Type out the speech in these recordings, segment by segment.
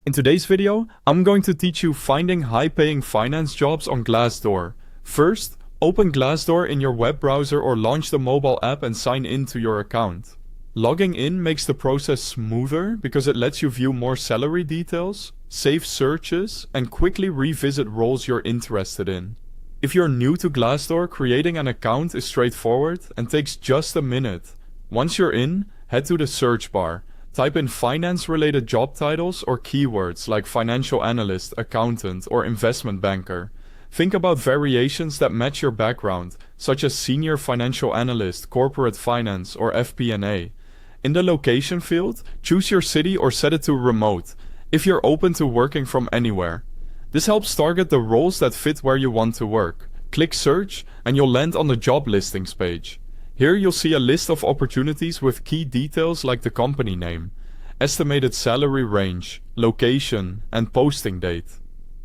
In today's video, I'm going to teach you finding high-paying finance jobs on Glassdoor. First, open Glassdoor in your web browser or launch the mobile app and sign in to your account. Logging in makes the process smoother because it lets you view more salary details, save searches, and quickly revisit roles you're interested in. If you're new to Glassdoor, creating an account is straightforward and takes just a minute. Once you're in, head to the search bar. Type in finance-related job titles or keywords like financial analyst, accountant, or investment banker. Think about variations that match your background, such as senior financial analyst, corporate finance, or FP&A. In the location field, choose your city or set it to remote, if you're open to working from anywhere. This helps target the roles that fit where you want to work. Click search, and you'll land on the job listings page. Here you'll see a list of opportunities with key details like the company name, estimated salary range, location, and posting date.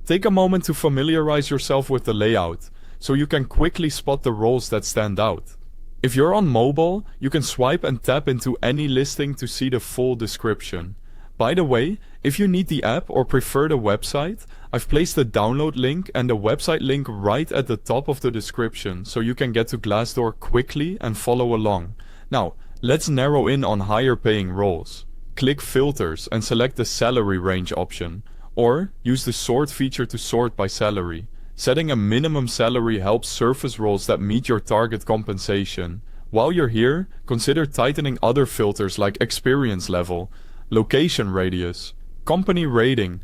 Take a moment to familiarize yourself with the layout, so you can quickly spot the roles that stand out. If you're on mobile, you can swipe and tap into any listing to see the full description. By the way, if you need the app or prefer the website, I've placed the download link and the website link right at the top of the description so you can get to Glassdoor quickly and follow along. Now, let's narrow in on higher paying roles. Click Filters and select the salary range option, or use the sort feature to sort by salary. Setting a minimum salary helps surface roles that meet your target compensation. While you're here, consider tightening other filters like experience level, location radius, company rating,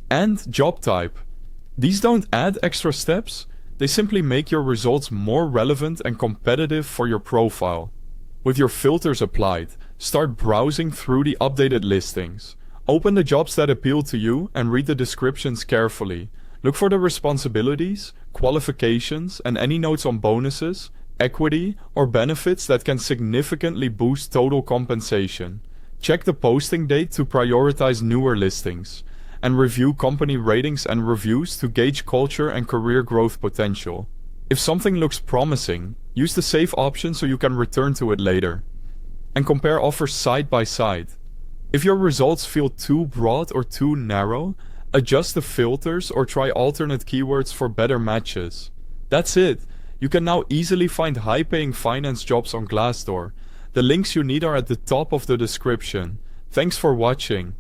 and job type. These don't add extra steps, they simply make your results more relevant and competitive for your profile. With your filters applied, start browsing through the updated listings. Open the jobs that appeal to you and read the descriptions carefully. Look for the responsibilities, qualifications, and any notes on bonuses, equity, or benefits that can significantly boost total compensation. Check the posting date to prioritize newer listings, and review company ratings and reviews to gauge culture and career growth potential. If something looks promising, use the save option so you can return to it later. And compare offers side by side. If your results feel too broad or too narrow, adjust the filters or try alternate keywords for better matches. That's it! You can now easily find high-paying finance jobs on Glassdoor. The links you need are at the top of the description. Thanks for watching.